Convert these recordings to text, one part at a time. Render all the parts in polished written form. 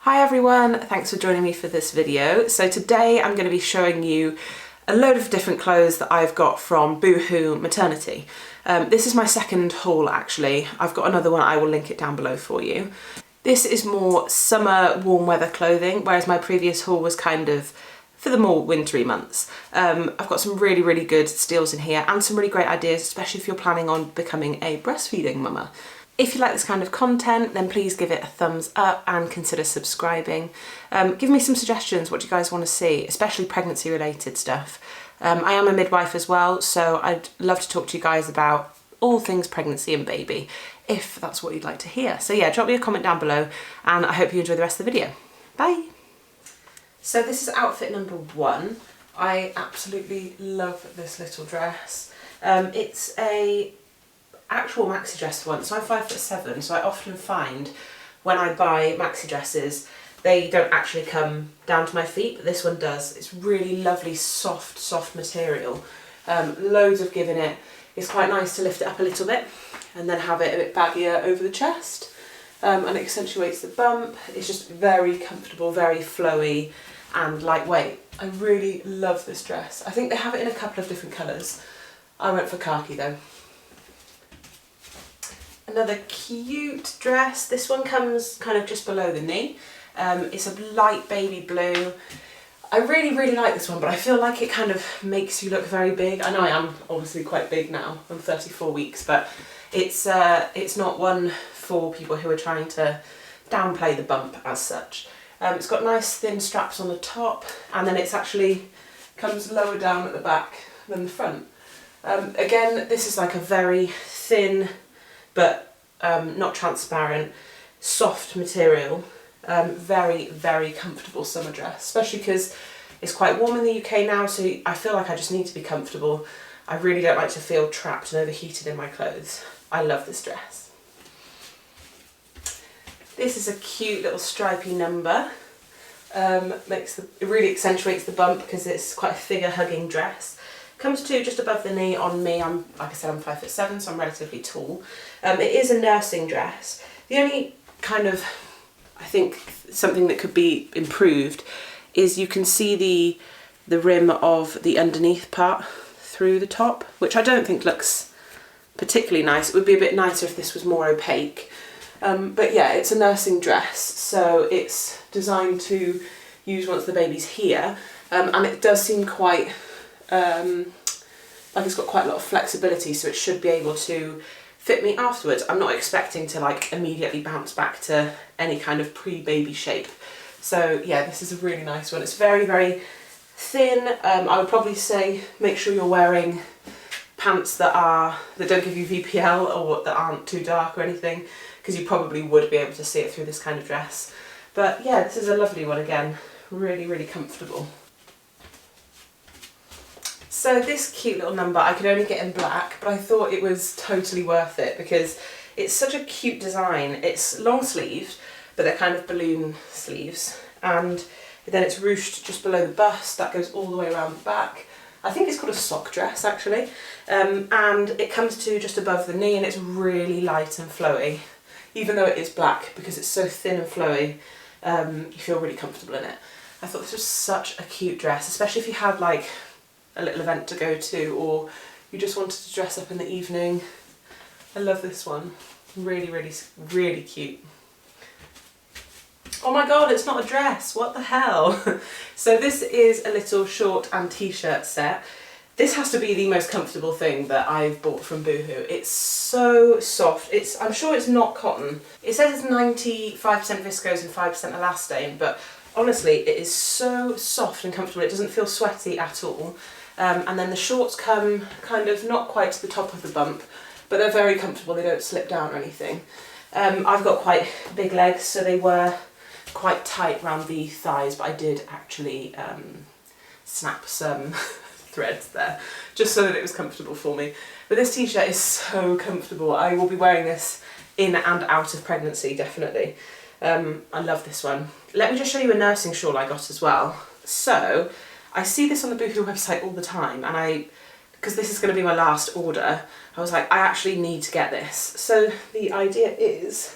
Hi everyone, thanks for joining me for this video. So today I'm going to be showing you a load of different clothes that I've got from BooHoo Maternity. This is my second haul actually. I've got another one, I will link it down below for you. This is more summer warm weather clothing, whereas my previous haul was kind of for the more wintry months. I've got some really good steals in here and some really great ideas, especially if you're planning on becoming a breastfeeding mama. If you like this kind of content, then please give it a thumbs up and consider subscribing. Give me some suggestions, what do you guys want to see, especially pregnancy related stuff. I am a midwife as well, so I'd love to talk to you guys about all things pregnancy and baby, if that's what you'd like to hear. So yeah, drop me a comment down below and I hope you enjoy the rest of the video. Bye! So this is outfit number one. I absolutely love this little dress. It's a actual maxi dress one, so I'm 5'7", so I often find when I buy maxi dresses they don't actually come down to my feet, but this one does. It's really lovely soft material, loads of give in it. It's quite nice to lift it up a little bit and then have it a bit baggier over the chest, and it accentuates the bump. It's just very comfortable, very flowy and lightweight. I really love this dress. I think they have it in a couple of different colours. I went for khaki though. Another cute dress. This one comes kind of just below the knee. It's a light baby blue. I really like this one, but I feel like it kind of makes you look very big. I know I am obviously quite big now. I'm 34 weeks, but it's not one for people who are trying to downplay the bump as such. It's got nice thin straps on the top, and then it's actually comes lower down at the back than the front. Again, this is like a very thin but not transparent, soft material. Very comfortable summer dress, especially because it's quite warm in the UK now, so I feel like I just need to be comfortable. I really don't like to feel trapped and overheated in my clothes. I love this dress. This is a cute little stripy number. It really accentuates the bump because it's quite a figure-hugging dress. Comes to just above the knee on me. Like I said, I'm 5'7", so I'm relatively tall. It is a nursing dress. The only kind of, I think, something that could be improved is you can see the rim of the underneath part through the top, which I don't think looks particularly nice. It would be a bit nicer if this was more opaque. But yeah, it's a nursing dress, so it's designed to use once the baby's here, and it does seem quite like it's got quite a lot of flexibility, so it should be able to fit me afterwards. I'm not expecting to like immediately bounce back to any kind of pre-baby shape. So yeah, this is a really nice one. It's very thin. I would probably say make sure you're wearing pants that don't give you VPL or that aren't too dark or anything, because you probably would be able to see it through this kind of dress. But yeah, this is a lovely one again. Really comfortable. So this cute little number I could only get in black, but I thought it was totally worth it because it's such a cute design. It's long sleeved, but they're kind of balloon sleeves, and then it's ruched just below the bust. That goes all the way around the back. I think it's called a sock dress actually, and it comes to just above the knee, and it's really light and flowy. Even though it is black, because it's so thin and flowy, you feel really comfortable in it. I thought this was such a cute dress, especially if you had like a little event to go to, or you just wanted to dress up in the evening. I love this one. Really cute. Oh my god, it's not a dress, what the hell? So this is a little short and t-shirt set. This has to be the most comfortable thing that I've bought from BooHoo. It's so soft. I'm sure it's not cotton. It says it's 95% viscose and 5% elastane, but honestly, it is so soft and comfortable. It doesn't feel sweaty at all. And then the shorts come kind of not quite to the top of the bump, but they're very comfortable. They don't slip down or anything. I've got quite big legs, so they were quite tight around the thighs, but I did actually snap some threads there, just so that it was comfortable for me. But this t-shirt is so comfortable. I will be wearing this in and out of pregnancy, definitely. I love this one. Let me just show you a nursing shawl I got as well. So, I see this on the BooHoo website all the time, and because this is going to be my last order, I was like, I actually need to get this. So the idea is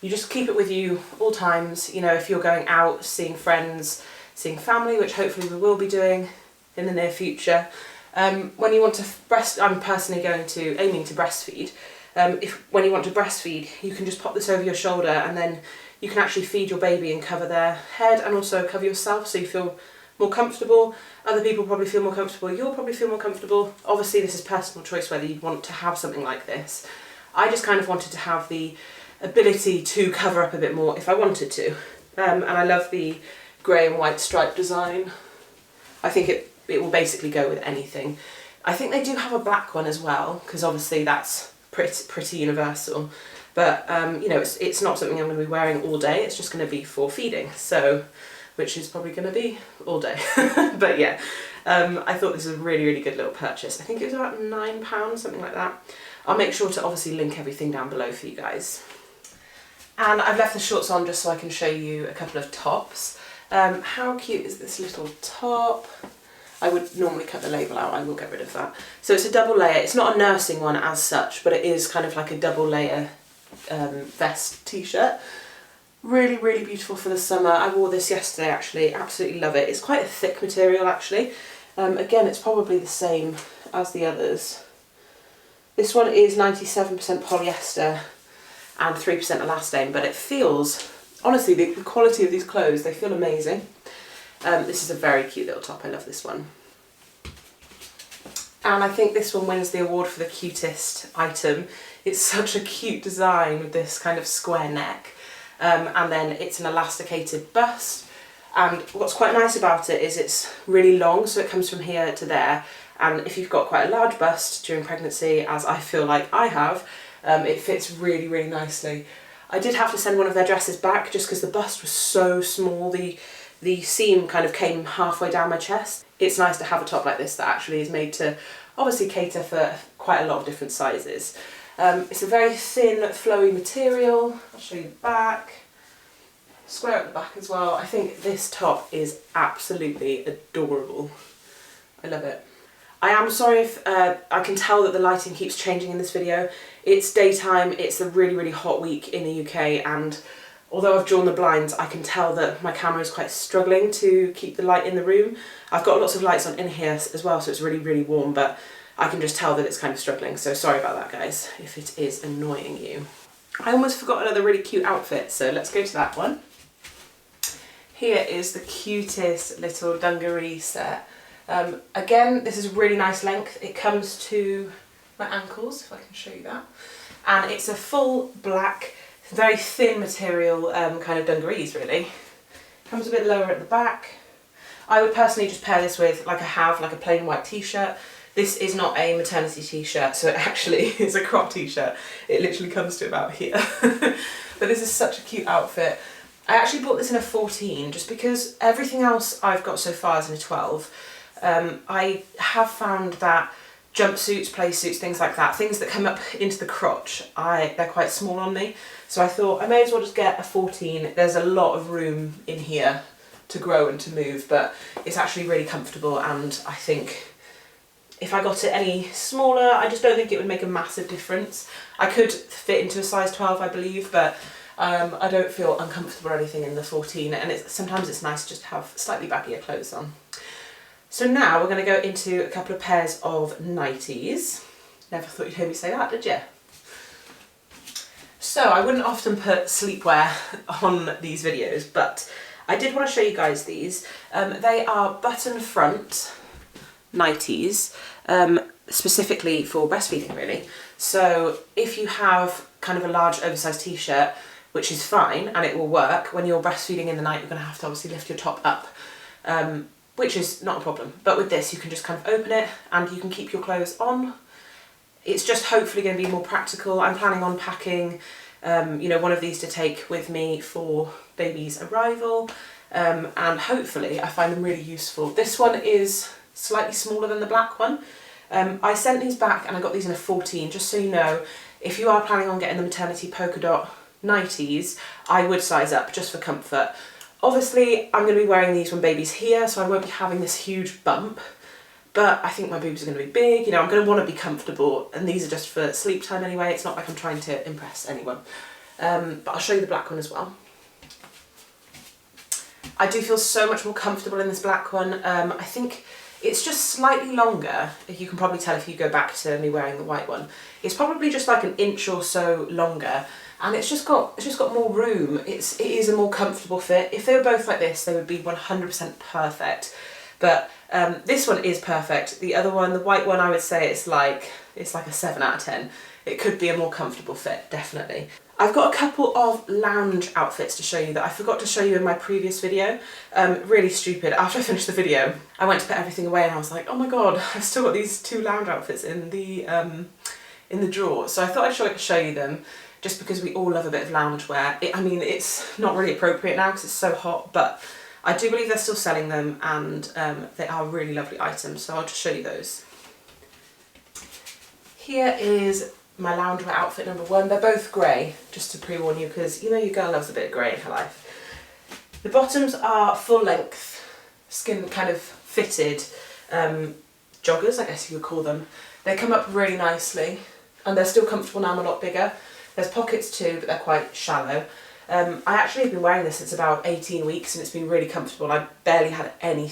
you just keep it with you all times. You know, if you're going out, seeing friends, seeing family, which hopefully we will be doing in the near future. When you want to I'm personally aiming to breastfeed. When you want to breastfeed, you can just pop this over your shoulder, and then you can actually feed your baby and cover their head and also cover yourself, so you feel more comfortable. Other people probably feel more comfortable. You'll probably feel more comfortable. Obviously this is personal choice whether you want to have something like this. I just kind of wanted to have the ability to cover up a bit more if I wanted to. And I love the grey and white stripe design. I think it will basically go with anything. I think they do have a black one as well, because obviously that's pretty universal. But you know, it's not something I'm going to be wearing all day. It's just going to be for feeding, so which is probably going to be all day. But yeah, I thought this was a really good little purchase. I think it was about £9, something like that. I'll make sure to obviously link everything down below for you guys. And I've left the shorts on just so I can show you a couple of tops. How cute is this little top? I would normally cut the label out, I will get rid of that. So it's a double layer. It's not a nursing one as such, but it is kind of like a double layer vest t-shirt. Really beautiful for the summer. I wore this yesterday actually, absolutely love it. It's quite a thick material actually. Again, it's probably the same as the others. This one is 97% polyester and 3% elastane, but it feels, honestly, the quality of these clothes, they feel amazing. This is a very cute little top, I love this one. And I think this one wins the award for the cutest item. It's such a cute design with this kind of square neck. And then it's an elasticated bust. And what's quite nice about it is it's really long, so it comes from here to there. And if you've got quite a large bust during pregnancy, as I feel like I have, it fits really nicely. I did have to send one of their dresses back just because the bust was so small. The seam kind of came halfway down my chest. It's nice to have a top like this that actually is made to obviously cater for quite a lot of different sizes. It's a very thin, flowy material. I'll show you the back. Square at the back as well. I think this top is absolutely adorable. I love it. I am sorry if I can tell that the lighting keeps changing in this video. It's daytime, it's a really hot week in the UK, and although I've drawn the blinds, I can tell that my camera is quite struggling to keep the light in the room. I've got lots of lights on in here as well, so it's really warm, but I can just tell that it's kind of struggling, so sorry about that guys, if it is annoying you. I almost forgot another really cute outfit, so let's go to that one. Here is the cutest little dungaree set. Again, this is a really nice length. It comes to my ankles, if I can show you that. And it's a full black, very thin material kind of dungarees really. Comes a bit lower at the back. I would personally just pair this with, like I have, like a plain white t-shirt. This is not a maternity t-shirt, so it actually is a crop t-shirt. It literally comes to about here. But this is such a cute outfit. I actually bought this in a 14 just because everything else I've got so far is in a 12. I have found that jumpsuits, play suits, things like that, things that come up into the crotch, they're quite small on me. So I thought I may as well just get a 14. There's a lot of room in here to grow and to move, but it's actually really comfortable, and I think if I got it any smaller, I just don't think it would make a massive difference. I could fit into a size 12, I believe, but I don't feel uncomfortable or anything in the 14, and sometimes it's nice just to have slightly baggier clothes on. So now we're going to go into a couple of pairs of nighties. Never thought you'd hear me say that, did you? So I wouldn't often put sleepwear on these videos, but I did want to show you guys these. They are button front nighties, specifically for breastfeeding really. So if you have kind of a large oversized t-shirt, which is fine and it will work, when you're breastfeeding in the night you're going to have to obviously lift your top up, which is not a problem. But with this you can just kind of open it and you can keep your clothes on. It's just hopefully going to be more practical. I'm planning on packing you know, one of these to take with me for baby's arrival, and hopefully I find them really useful. This one is slightly smaller than the black one. I sent these back and I got these in a 14, just so you know, if you are planning on getting the maternity polka dot nighties, I would size up just for comfort. Obviously I'm going to be wearing these when baby's here, so I won't be having this huge bump, but I think my boobs are going to be big, you know, I'm going to want to be comfortable, and these are just for sleep time anyway. It's not like I'm trying to impress anyone. but I'll show you the black one as well. I do feel so much more comfortable in this black one. I think it's just slightly longer. You can probably tell if you go back to me wearing the white one. It's probably just like an inch or so longer, and it's just got more room. It is a more comfortable fit. If they were both like this, they would be 100% perfect. But this one is perfect. The other one, the white one, I would say it's like a 7 out of 10. It could be a more comfortable fit, definitely. I've got a couple of lounge outfits to show you that I forgot to show you in my previous video. Really stupid. After I finished the video, I went to put everything away and I was like, oh my god, I've still got these 2 lounge outfits in the drawer. So I thought I'd show you them, just because we all love a bit of loungewear. I mean, it's not really appropriate now because it's so hot, but I do believe they're still selling them, and they are really lovely items, so I'll just show you those. Here is my loungewear outfit number 1. They're both grey, just to pre-warn you, because you know your girl loves a bit of grey in her life. The bottoms are full length, skin kind of fitted joggers, I guess you would call them. They come up really nicely, and they're still comfortable now. I'm a lot bigger. There's pockets too, but they're quite shallow. I actually have been wearing this since about 18 weeks and it's been really comfortable. I barely had any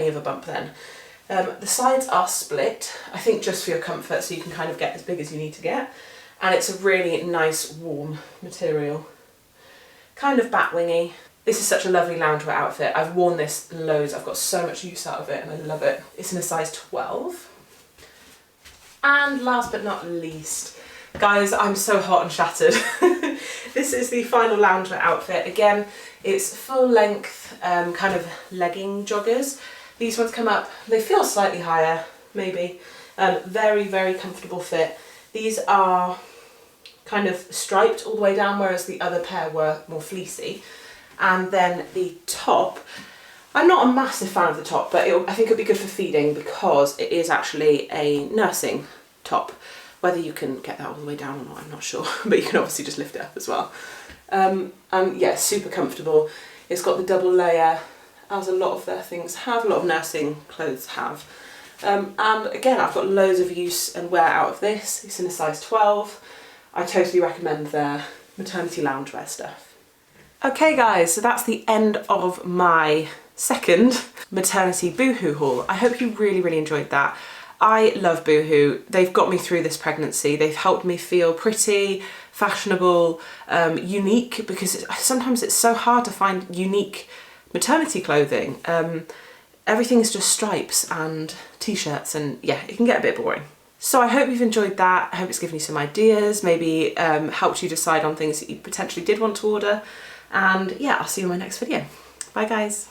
of a bump then. The sides are split, I think just for your comfort, so you can kind of get as big as you need to get. And it's a really nice warm material. Kind of bat-wingy. This is such a lovely loungewear outfit. I've worn this loads. I've got so much use out of it and I love it. It's in a size 12. And last but not least, guys, I'm so hot and shattered. This is the final loungewear outfit. Again, it's full length kind of legging joggers. These ones come up, they feel slightly higher, maybe. Very, very comfortable fit. These are kind of striped all the way down, whereas the other pair were more fleecy. And then the top, I'm not a massive fan of the top, but I think it'll be good for feeding because it is actually a nursing top. Whether you can get that all the way down or not, I'm not sure, but you can obviously just lift it up as well. And yeah, super comfortable. It's got the double layer, as a lot of their things have, a lot of nursing clothes have. And again, I've got loads of use and wear out of this. It's in a size 12. I totally recommend their maternity loungewear stuff. Okay guys, so that's the end of my second maternity BooHoo haul. I hope you really, really enjoyed that. I love BooHoo. They've got me through this pregnancy. They've helped me feel pretty, fashionable, unique, because sometimes it's so hard to find unique maternity clothing. Everything is just stripes and t-shirts, and yeah, it can get a bit boring. So I hope you've enjoyed that. I hope it's given you some ideas, maybe helped you decide on things that you potentially did want to order. And yeah, I'll see you in my next video. Bye guys.